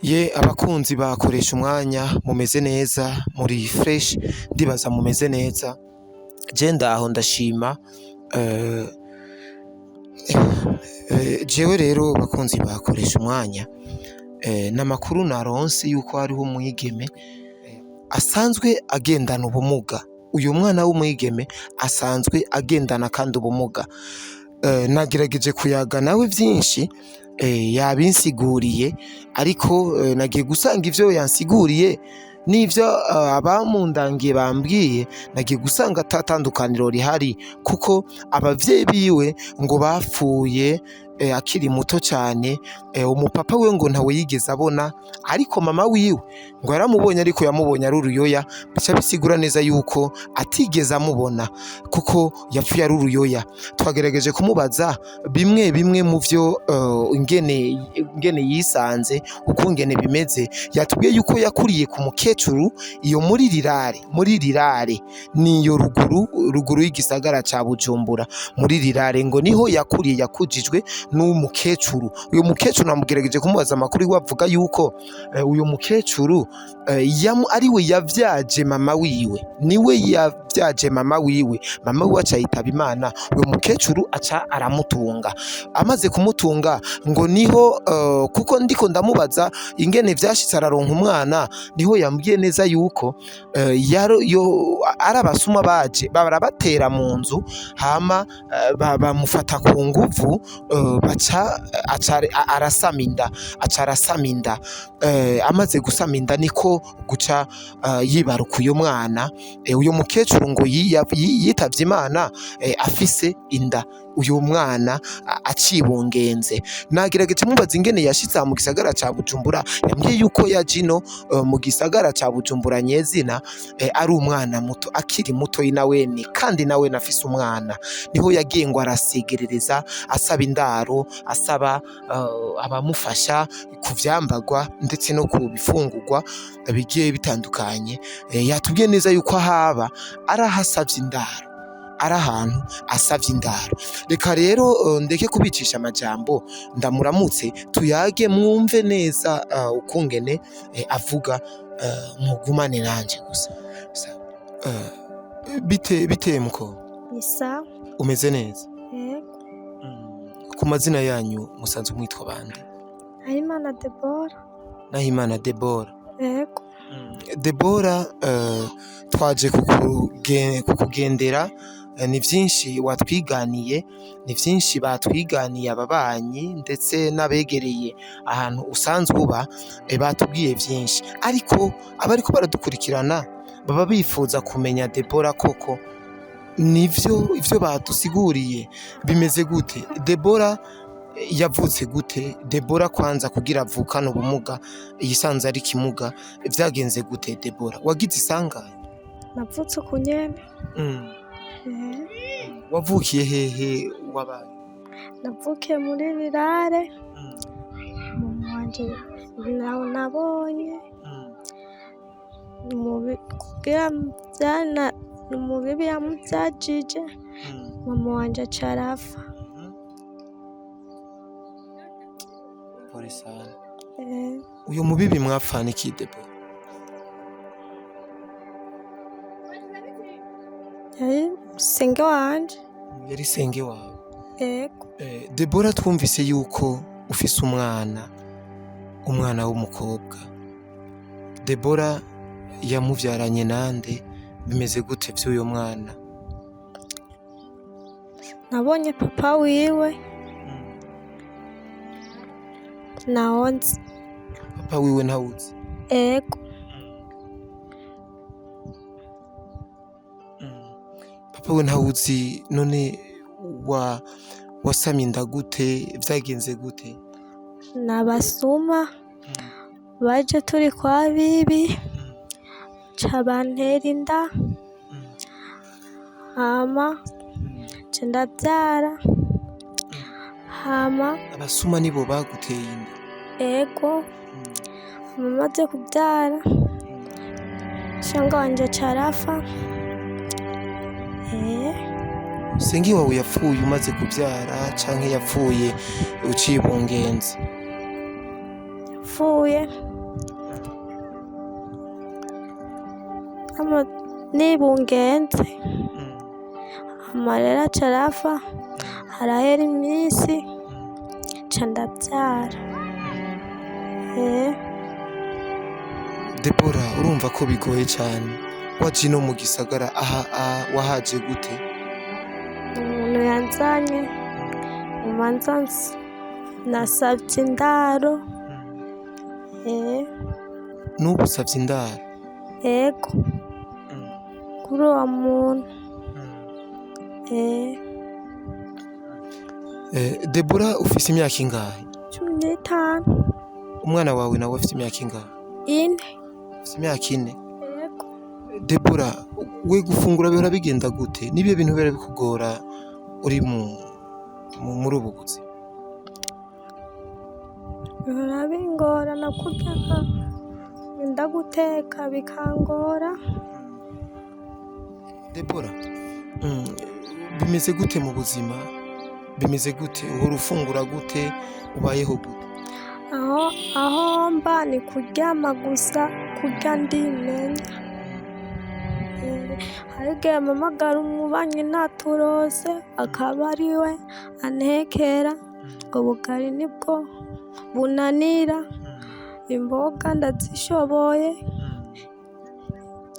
Abakunzi bakoresha umwanya mumeze neza muri fresh ndibaza mumeze neza je ndaho ndashima jewe rero bakunzi bakoresha umwanya n'amakuru naronse yuko hariho umwigeme asanzwe agendana ubumuga. Uyu mwana w'umwigeme asanzwe agendana kandi ubumuga. Nagerageje kuyaga nawe vyinshi yabinsiguriye ariko nagiye gusanga ivyo yansiguriye n'ivyo abamundangiye bambwiye nagiye gusanga atatandukaniro rihari, kuko abavyeyi biwe ngo bapfuye akiri muto cyane. Umupapa we ngo ntawe yigeze abona, ariko mama wiwe ngo yaramubonye, ariko yamubonye ari uruyoya, bica bisigura neza yuko atigeze amubona kuko yapfuye ari uruyoya. Twagerageje kumubaza bimwe bimwe mu vyo ingene yisanze ukungene bimeze. Yatubwiye yuko yakuriye ku mukecuru iyo muri rirare niyo ruguru y'igisagara ca Bujumbura. Muri rirare ngo niho yakuriye, yakujijwe n'umukecuru. Uyu mukecuru namugerageje kumubaza amakuru iwe, avuga yuko uyu mukecuru ariwe yavyaje mama wiwe, niwe yavyaje mama wiwe. Mama wiwe aca yitaba Imana, uyu mukecuru aca aramutunga. Amaze kumutunga ngo niho kuko ndiko ndamubaza ingene vyashitse araronka umwana, niho yambwiye neza yuko arabasuma baje barabatera mu nzu, hama bamufata ku nguvu, aca arasama inda. Amaze gusama inda niko guca yibaruka uyu mwana. Uyu mukecuru ngo yitavye Imana afise inda uyu mwana acibungenze. Nagerageje mubaza ingene yashitse mu gisagara ca Bujumbura, yambwiye yuko yajino mu gisagara ca Bujumbura nyezina ari umwana muto, akiri muto nawene, kandi nawene afise umwana. Niho yagiye ngo arasegerereza, asaba indaro, asaba abamufasha ku vyambagwa ndetse no ku bifungurwa bigiye bitandukanye. Yatubwiye neza yuko ahaba arahasavye indaro, ari ahantu asavye indaro. Reka rero ndeke kubicisha amajambo, ndamuramutse tuyage mwumve neza ukungene avuga. Mugumane nanje gusa. Bite muko? Isa. Umeze neza? Ku mazina yanyu musanzwe mwitwa bande? Nahimana Deborah. Nahimana Deborah. Yego. Deborah, twaje kukugendera. Ni vyinshi watwiganiye, ni vyinshi batwiganiye ababanyi ndetse n'abegereye ahantu usanzwe uba, batubwiye vyinshi, ariko abariko baradukurikirana baba bifuza kumenya Deborah koko ivyo badusiguriye bimeze gute. Deborah yavutse gute? Deborah kwanza kugira avukane ubumuga, yisanze ari kimuga, vyagenze gute Deborah? Wagize isanganya? Navutse ku Nyene. Wavukiye hehe wabaye? Navukiye muri rirare. Mama wanje nawe nabonye kugira vyana umubibi yamuvyajije, mama wanje aca arapfa. Pole sana. Uyu mubibi mwapfana iki Deborah? Yari senge wanje. Yari senge wawe? Yego. Deborah, twumvise yuko ufise umwana w'umukobwa. Deborah yamuvyaranye nande? Bimeze gute vy'uyo mwana? Nabonye papa wiwe nawonzi. Papa wiwe ntawuzi? Yego. Papa we ntawuzi. None wasamye inda gute? Vyagenze gute? Nabasuma baje turi kwa bibi, ca bantera inda, hama ca ndavyara, hama abasuma nibo baguteye inda? Ego. Maze kuvyara shanga wanje aca arapfa. Senge wawe yapfuye umaze kuvyara canke yapfuye ucibungenze? Yapfuye nibungenze hama rero aca arapfa harahera iminsi nca ndabyara. Debora urumva ko bigoye cyane waje no mu gisagara wahaje gute? Umuntu yanzanye umanza nasabye indaro. N'ubu usabye indaro? Yego kuri uwo muntu. Debora ufise imyaka ingahe? 15. Umwana wawe nawe afite imyaka ingahe? 4. Afite imyaka 4. Yego. Debora we gufungura bihora bigenda gute? Nibyo bintu bihora bikugora uri muri ubu buzima? Bihora bingorana kurya wenda guteka bikangora. Debora bimeze gute mu buzima? Bimeze gute? Uhora ufungura gute? Ubayeho gute? Aho mba ni kuryama gusa, kurya ndimenya. Hari igihe mpamagara umubanyi naturose akaba ari we antekera, ubwo bugari nibwo bunanira, imboga ndazishoboye,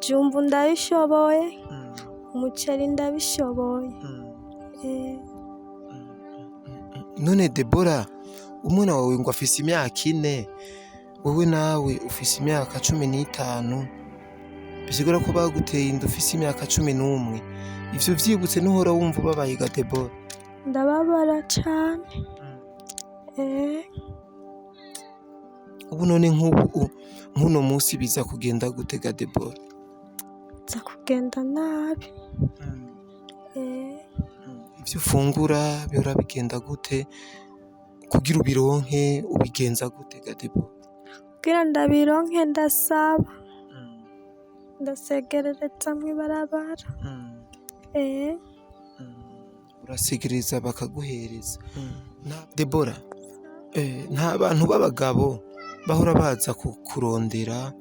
jumbu ndabishoboye, umuceri ndabishoboye. None Debora umwana wawe ngo afise imyaka 4 wowe nawe ufise imyaka 15, bisigura ko baguteye inda ufise imyaka 11. Ivyo vyibutse ntuhora wumva ubabaye ga Debora? Ndababara cane. Ubu none nk'uno munsi biza kugenda gute ga Debora? Biza kugenda nabi. Ivyo ufungura bihora bigenda gute? Kugira ubironke ubigenza gute ga Debora? Kugira ndabironke ndasaba, ndasegerereza mw'ibarabara. Urasegereza bakaguhereza. Debora nta bantu b'abagabo bahora baza kurondera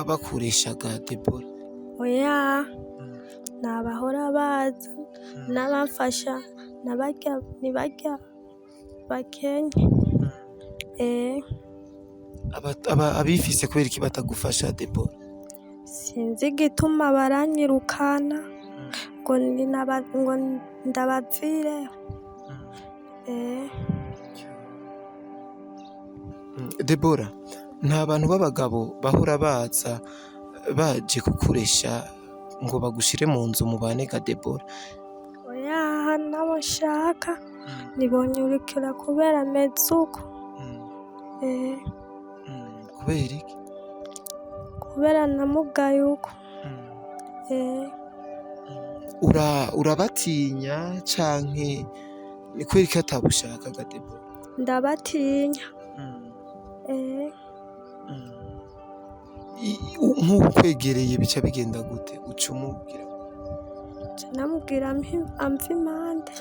bakureshaga Debora? Oya, nabahora baza n'abamfasha nibarya bakenye. Abifise kubera iki batagufasha Debora? Sinzi igituma baranyirukana ngo ndabapfireho. Debora nta bantu b'abagabo bahora baza baje kukuresha ngo bagushire mu nzu mubane ga Debora? Oya, nabo nshaka nibonyurikira kubera ameze uko. Kubera iki? Kubera namugaye uko. Urabatinya canke ni kubera ko atabushaka ga Debora? Ndabatinya. Nk'ubu kwegereye bica bigenda gute? Uca umubwira? Namubwira amva impande.